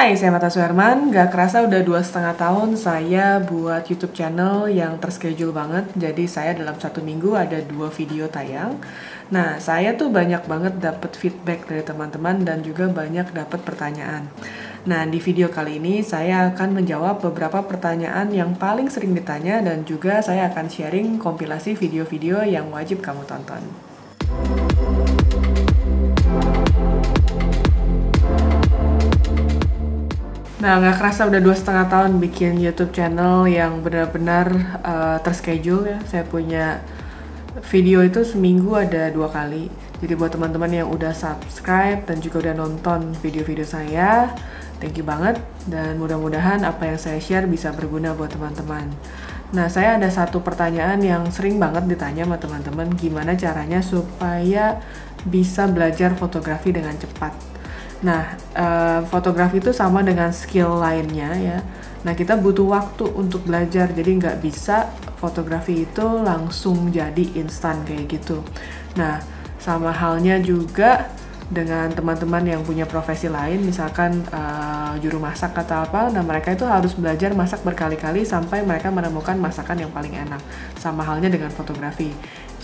Hai, saya Mata Suherman. Gak kerasa udah 2,5 tahun saya buat YouTube channel yang terschedule banget. Jadi saya dalam 1 minggu ada 2 video tayang. Nah, saya tuh banyak banget dapet feedback dari teman-teman dan juga banyak dapet pertanyaan. Nah, di video kali ini saya akan menjawab beberapa pertanyaan yang paling sering ditanya dan juga saya akan sharing kompilasi video-video yang wajib kamu tonton. Nah, nggak kerasa udah 2,5 tahun bikin YouTube channel yang benar-benar terschedule ya. Saya punya video itu seminggu ada 2 kali. Jadi buat teman-teman yang udah subscribe dan juga udah nonton video-video saya, thank you banget. Dan mudah-mudahan apa yang saya share bisa berguna buat teman-teman. Nah, saya ada satu pertanyaan yang sering banget ditanya sama teman-teman, gimana caranya supaya bisa belajar fotografi dengan cepat. Nah, fotografi itu sama dengan skill lainnya ya. Nah, kita butuh waktu untuk belajar, jadi nggak bisa fotografi itu langsung jadi instan kayak gitu. Nah, sama halnya juga dengan teman-teman yang punya profesi lain, misalkan juru masak atau apa, nah mereka itu harus belajar masak berkali-kali sampai mereka menemukan masakan yang paling enak. Sama halnya dengan fotografi.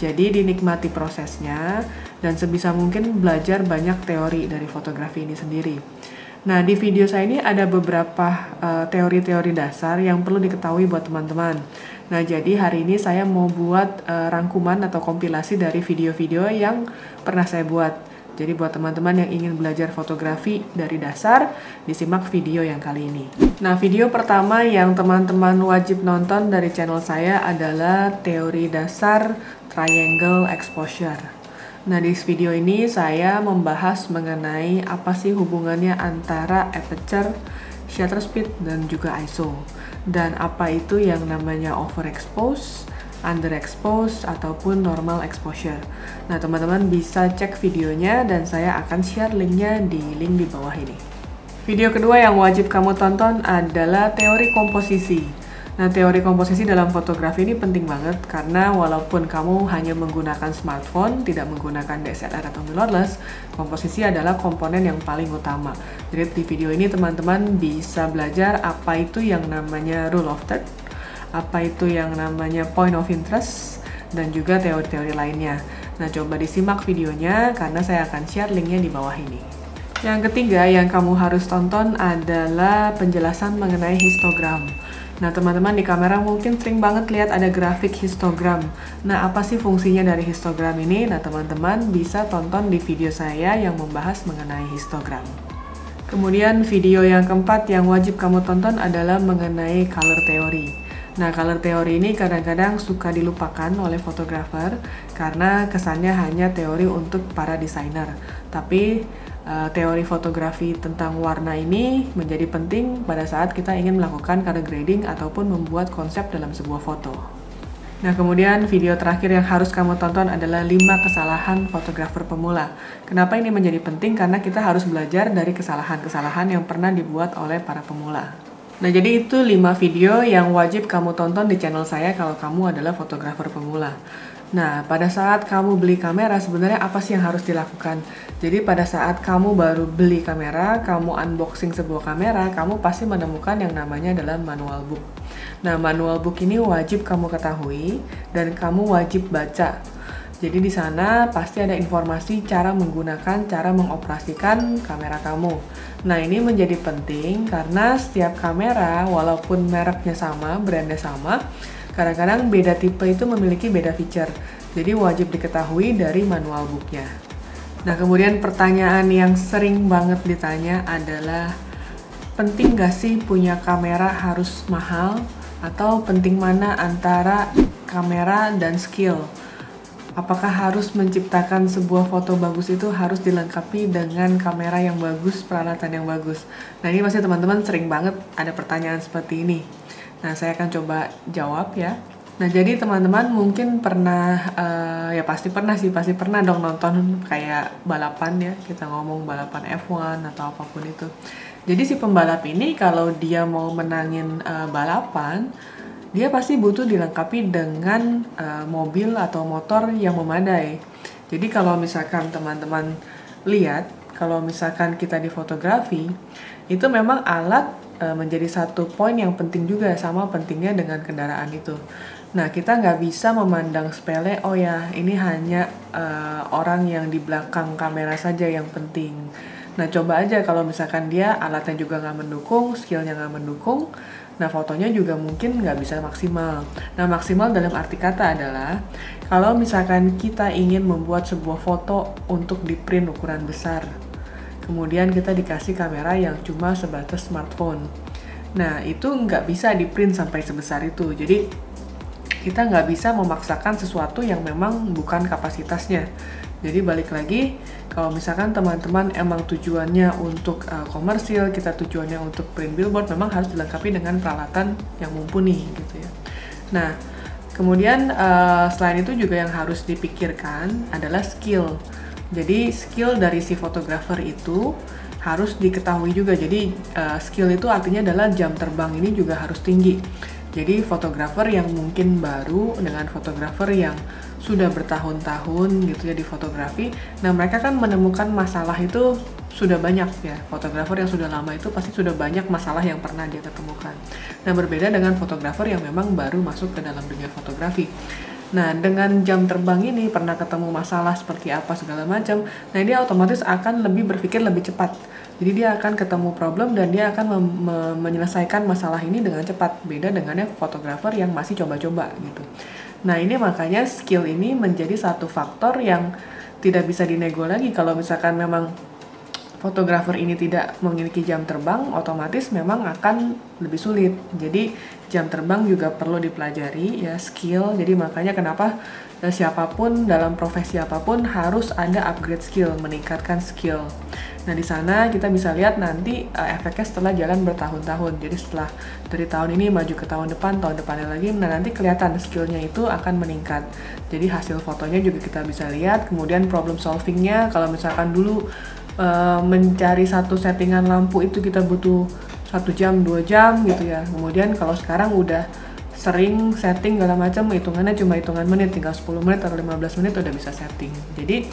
Jadi dinikmati prosesnya dan sebisa mungkin belajar banyak teori dari fotografi ini sendiri. Nah, di video saya ini ada beberapa teori-teori dasar yang perlu diketahui buat teman-teman. Nah, jadi hari ini saya mau buat rangkuman atau kompilasi dari video-video yang pernah saya buat. Jadi buat teman-teman yang ingin belajar fotografi dari dasar, disimak video yang kali ini. Nah, video pertama yang teman-teman wajib nonton dari channel saya adalah teori dasar triangle exposure. Nah, di video ini saya membahas mengenai apa sih hubungannya antara aperture, shutter speed, dan juga ISO. Dan apa itu yang namanya overexpose, underexpose, ataupun normal exposure. Nah, teman-teman bisa cek videonya dan saya akan share linknya di link di bawah ini. Video kedua yang wajib kamu tonton adalah teori komposisi. Nah, teori komposisi dalam fotografi ini penting banget karena walaupun kamu hanya menggunakan smartphone, tidak menggunakan DSLR atau mirrorless, komposisi adalah komponen yang paling utama. Jadi di video ini teman-teman bisa belajar apa itu yang namanya rule of third, apa itu yang namanya point of interest, dan juga teori-teori lainnya. Nah, coba disimak videonya karena saya akan share linknya di bawah ini. Yang ketiga yang kamu harus tonton adalah penjelasan mengenai histogram. Nah, teman-teman di kamera mungkin sering banget lihat ada grafik histogram. Nah, apa sih fungsinya dari histogram ini? Nah, teman-teman bisa tonton di video saya yang membahas mengenai histogram. Kemudian video yang keempat yang wajib kamu tonton adalah mengenai color theory. Nah, color theory ini kadang-kadang suka dilupakan oleh fotografer karena kesannya hanya teori untuk para desainer. Tapi teori fotografi tentang warna ini menjadi penting pada saat kita ingin melakukan color grading ataupun membuat konsep dalam sebuah foto. Nah, kemudian video terakhir yang harus kamu tonton adalah 5 kesalahan fotografer pemula. Kenapa ini menjadi penting? Karena kita harus belajar dari kesalahan-kesalahan yang pernah dibuat oleh para pemula. Nah, jadi itu 5 video yang wajib kamu tonton di channel saya kalau kamu adalah fotografer pemula. Nah, pada saat kamu beli kamera, sebenarnya apa sih yang harus dilakukan? Jadi pada saat kamu baru beli kamera, kamu unboxing sebuah kamera, kamu pasti menemukan yang namanya adalah manual book. Nah, manual book ini wajib kamu ketahui dan kamu wajib baca. Jadi di sana pasti ada informasi cara menggunakan, cara mengoperasikan kamera kamu. Nah, ini menjadi penting karena setiap kamera, walaupun mereknya sama, brandnya sama, kadang-kadang beda tipe itu memiliki beda feature. Jadi wajib diketahui dari manual booknya. Nah, kemudian pertanyaan yang sering banget ditanya adalah, penting gak sih punya kamera harus mahal? Atau penting mana antara kamera dan skill? Apakah harus menciptakan sebuah foto bagus itu harus dilengkapi dengan kamera yang bagus, peralatan yang bagus? Nah, ini pasti teman-teman sering banget ada pertanyaan seperti ini. Nah, saya akan coba jawab ya. Nah, jadi teman-teman mungkin pernah, ya pasti pernah dong nonton kayak balapan ya, kita ngomong balapan F1 atau apapun itu. Jadi si pembalap ini kalau dia mau menangin balapan, dia pasti butuh dilengkapi dengan mobil atau motor yang memadai. Jadi kalau misalkan teman-teman lihat kalau misalkan kita di fotografi, itu memang alat menjadi satu poin yang penting juga, sama pentingnya dengan kendaraan itu. Nah, kita nggak bisa memandang sepele, oh ya ini hanya orang yang di belakang kamera saja yang penting. Nah, coba aja kalau misalkan dia alatnya juga nggak mendukung, skillnya nggak mendukung, nah fotonya juga mungkin nggak bisa maksimal. Nah, maksimal dalam arti kata adalah kalau misalkan kita ingin membuat sebuah foto untuk di print ukuran besar, kemudian kita dikasih kamera yang cuma sebatas smartphone. Nah, itu nggak bisa di print sampai sebesar itu. Jadi, kita nggak bisa memaksakan sesuatu yang memang bukan kapasitasnya. Jadi balik lagi, kalau misalkan teman-teman emang tujuannya untuk komersil, kita tujuannya untuk print billboard, memang harus dilengkapi dengan peralatan yang mumpuni gitu ya. Nah, kemudian selain itu juga yang harus dipikirkan adalah skill. Jadi skill dari si fotografer itu harus diketahui juga. Jadi skill itu artinya adalah jam terbang ini juga harus tinggi. Jadi fotografer yang mungkin baru dengan fotografer yang sudah bertahun-tahun gitu ya di fotografi, nah mereka kan menemukan masalah itu sudah banyak ya. Fotografer yang sudah lama itu pasti sudah banyak masalah yang pernah dia ketemukan. Nah, berbeda dengan fotografer yang memang baru masuk ke dalam dunia fotografi. Nah, dengan jam terbang ini pernah ketemu masalah seperti apa segala macam, nah dia otomatis akan lebih berpikir lebih cepat. Jadi dia akan ketemu problem dan dia akan menyelesaikan masalah ini dengan cepat. Beda dengannya fotografer yang masih coba-coba gitu. Nah, ini makanya skill ini menjadi satu faktor yang tidak bisa dinego lagi. Kalau misalkan memang fotografer ini tidak memiliki jam terbang, otomatis memang akan lebih sulit. Jadi jam terbang juga perlu dipelajari ya, skill. Jadi makanya kenapa siapapun dalam profesi apapun harus ada upgrade skill, meningkatkan skill. Nah, di sana kita bisa lihat nanti efeknya setelah jalan bertahun-tahun. Jadi setelah dari tahun ini maju ke tahun depannya lagi, nah nanti kelihatan skillnya itu akan meningkat. Jadi hasil fotonya juga kita bisa lihat. Kemudian problem solvingnya, kalau misalkan dulu mencari satu settingan lampu itu kita butuh 1 jam, 2 jam gitu ya. Kemudian kalau sekarang udah sering setting segala macam, hitungannya cuma hitungan menit, tinggal 10 menit atau 15 menit udah bisa setting. Jadi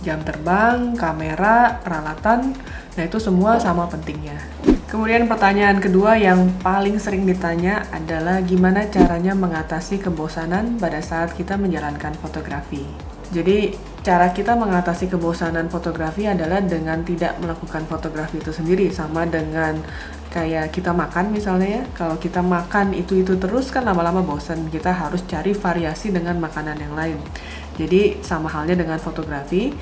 jam terbang, kamera, peralatan, nah itu semua sama pentingnya. Kemudian pertanyaan kedua yang paling sering ditanya adalah gimana caranya mengatasi kebosanan pada saat kita menjalankan fotografi. Jadi cara kita mengatasi kebosanan fotografi adalah dengan tidak melakukan fotografi itu sendiri, sama dengan kayak kita makan misalnya ya. Kalau kita makan itu terus kan lama-lama bosan, kita harus cari variasi dengan makanan yang lain. Jadi sama halnya dengan fotografi,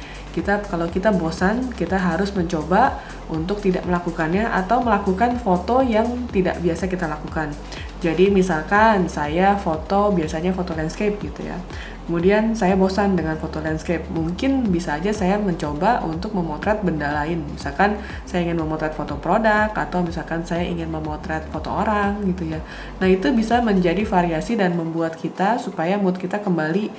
kalau kita bosan, kita harus mencoba untuk tidak melakukannya atau melakukan foto yang tidak biasa kita lakukan. Jadi misalkan saya biasanya foto landscape gitu ya. Kemudian saya bosan dengan foto landscape, mungkin bisa aja saya mencoba untuk memotret benda lain. Misalkan saya ingin memotret foto produk, atau misalkan saya ingin memotret foto orang gitu ya. Nah, itu bisa menjadi variasi dan membuat kita supaya mood kita kembali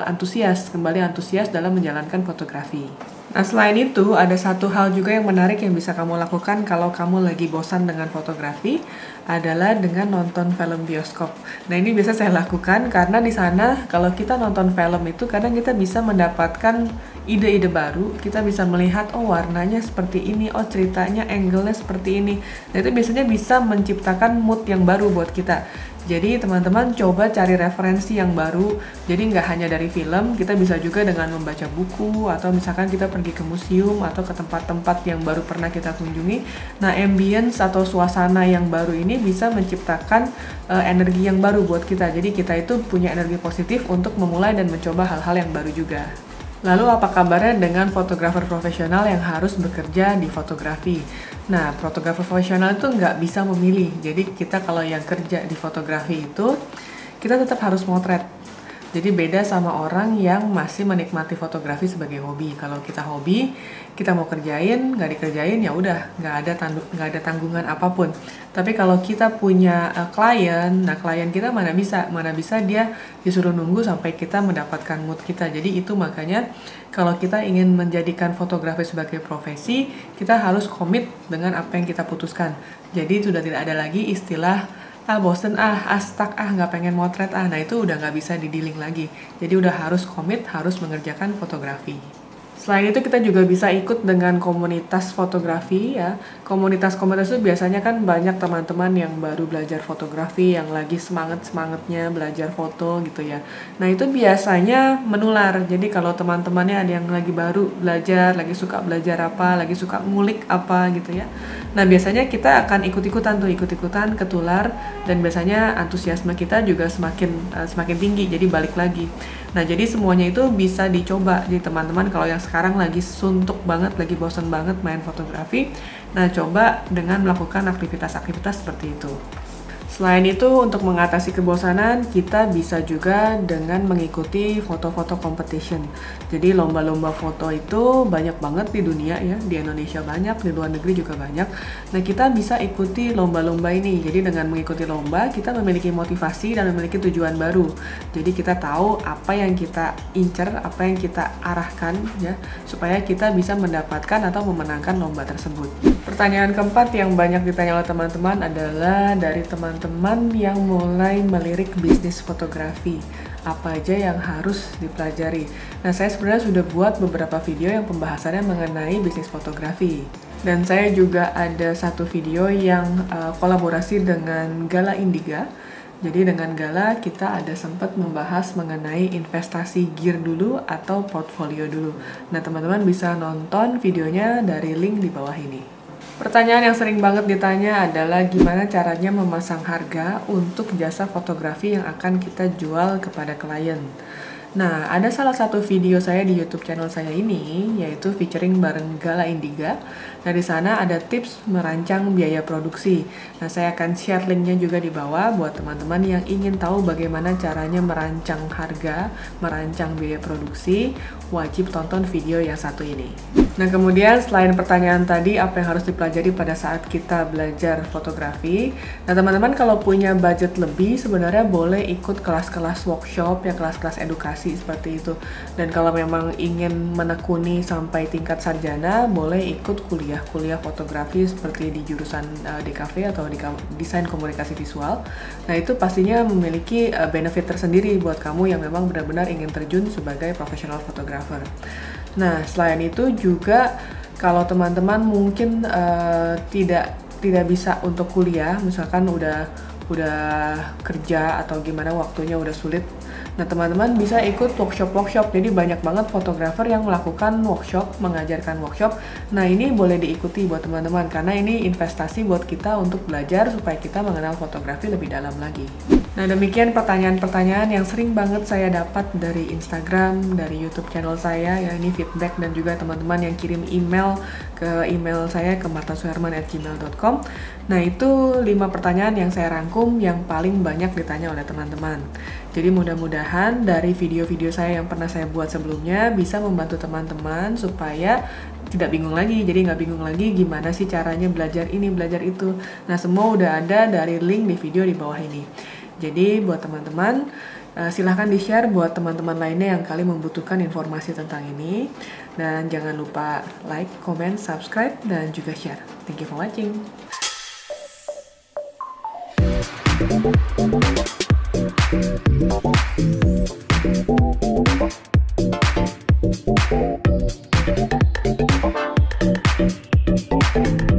antusias dalam menjalankan fotografi. Nah, selain itu ada satu hal juga yang menarik yang bisa kamu lakukan kalau kamu lagi bosan dengan fotografi, adalah dengan nonton film bioskop. Nah, ini biasa saya lakukan karena di sana kalau kita nonton film itu kadang kita bisa mendapatkan ide-ide baru, kita bisa melihat oh warnanya seperti ini, oh ceritanya angle-nya seperti ini. Nah, itu biasanya bisa menciptakan mood yang baru buat kita. Jadi teman-teman coba cari referensi yang baru. Jadi nggak hanya dari film, kita bisa juga dengan membaca buku, atau misalkan kita pergi ke museum atau ke tempat-tempat yang baru pernah kita kunjungi. Nah, ambience atau suasana yang baru ini bisa menciptakan energi yang baru buat kita. Jadi kita itu punya energi positif untuk memulai dan mencoba hal-hal yang baru juga. Lalu apa kabarnya dengan fotografer profesional yang harus bekerja di fotografi? Nah, fotografer profesional itu nggak bisa memilih. Jadi kita kalau yang kerja di fotografi itu, kita tetap harus motret. Jadi beda sama orang yang masih menikmati fotografi sebagai hobi. Kalau kita hobi, kita mau kerjain, nggak dikerjain ya udah, nggak ada tanggungan apapun. Tapi kalau kita punya klien, nah klien kita mana bisa dia disuruh nunggu sampai kita mendapatkan mood kita. Jadi itu makanya kalau kita ingin menjadikan fotografi sebagai profesi, kita harus komit dengan apa yang kita putuskan. Jadi sudah tidak ada lagi istilah bosen stuck nggak pengen motret nah itu udah nggak bisa di-dealing lagi. Jadi udah harus komit, harus mengerjakan fotografi. Selain itu kita juga bisa ikut dengan komunitas fotografi ya. Komunitas-komunitas itu biasanya kan banyak teman-teman yang baru belajar fotografi, yang lagi semangat-semangatnya belajar foto gitu ya. Nah itu biasanya menular. Jadi kalau teman-temannya ada yang lagi baru belajar, lagi suka belajar apa, lagi suka ngulik apa gitu ya. Nah biasanya kita akan ikut-ikutan ketular, dan biasanya antusiasme kita juga semakin tinggi, jadi balik lagi. Nah jadi semuanya itu bisa dicoba. Jadi teman-teman kalau yang sekarang lagi suntuk banget, lagi bosan banget main fotografi, nah coba dengan melakukan aktivitas-aktivitas seperti itu. Selain itu, untuk mengatasi kebosanan, kita bisa juga dengan mengikuti foto-foto competition. Jadi lomba-lomba foto itu banyak banget di dunia ya, di Indonesia banyak, di luar negeri juga banyak. Nah, kita bisa ikuti lomba-lomba ini. Jadi dengan mengikuti lomba, kita memiliki motivasi dan memiliki tujuan baru. Jadi kita tahu apa yang kita incer, apa yang kita arahkan ya, supaya kita bisa mendapatkan atau memenangkan lomba tersebut. Pertanyaan keempat yang banyak ditanya oleh teman-teman adalah dari teman-teman yang mulai melirik bisnis fotografi. Apa aja yang harus dipelajari? Nah, saya sebenarnya sudah buat beberapa video yang pembahasannya mengenai bisnis fotografi. Dan saya juga ada satu video yang kolaborasi dengan Gala Indiga. Jadi dengan Gala kita ada sempat membahas mengenai investasi gear dulu atau portfolio dulu. Nah, teman-teman bisa nonton videonya dari link di bawah ini. Pertanyaan yang sering banget ditanya adalah gimana caranya memasang harga untuk jasa fotografi yang akan kita jual kepada klien. Nah, ada salah satu video saya di YouTube channel saya ini, yaitu featuring bareng Gala Indiga. Nah, di sana ada tips merancang biaya produksi. Nah, saya akan share linknya juga di bawah buat teman-teman yang ingin tahu bagaimana caranya merancang harga, merancang biaya produksi. Wajib tonton video yang satu ini. Nah, kemudian selain pertanyaan tadi, apa yang harus dipelajari pada saat kita belajar fotografi? Nah, teman-teman kalau punya budget lebih, sebenarnya boleh ikut kelas-kelas workshop, ya kelas-kelas edukasi seperti itu. Dan kalau memang ingin menekuni sampai tingkat sarjana, boleh ikut kuliah fotografi seperti di jurusan DKV atau di desain komunikasi visual. Nah, itu pastinya memiliki benefit tersendiri buat kamu yang memang benar-benar ingin terjun sebagai profesional fotografer. Nah, selain itu juga kalau teman-teman mungkin tidak bisa untuk kuliah, misalkan udah kerja atau gimana waktunya udah sulit. Nah, teman-teman bisa ikut workshop. Jadi banyak banget fotografer yang melakukan workshop, mengajarkan workshop. Nah, ini boleh diikuti buat teman-teman karena ini investasi buat kita untuk belajar supaya kita mengenal fotografi lebih dalam lagi. Nah, demikian pertanyaan-pertanyaan yang sering banget saya dapat dari Instagram, dari YouTube channel saya, ya ini feedback dan juga teman-teman yang kirim email ke email saya ke martasuherman@gmail.com. Nah, itu 5 pertanyaan yang saya rangkum yang paling banyak ditanya oleh teman-teman. Jadi mudah-mudahan dari video-video saya yang pernah saya buat sebelumnya bisa membantu teman-teman supaya tidak bingung lagi. Jadi nggak bingung lagi gimana sih caranya belajar ini, belajar itu. Nah, semua udah ada dari link di video di bawah ini. Jadi buat teman-teman, silahkan di-share buat teman-teman lainnya yang kali membutuhkan informasi tentang ini. Dan jangan lupa like, comment, subscribe, dan juga share. Thank you for watching.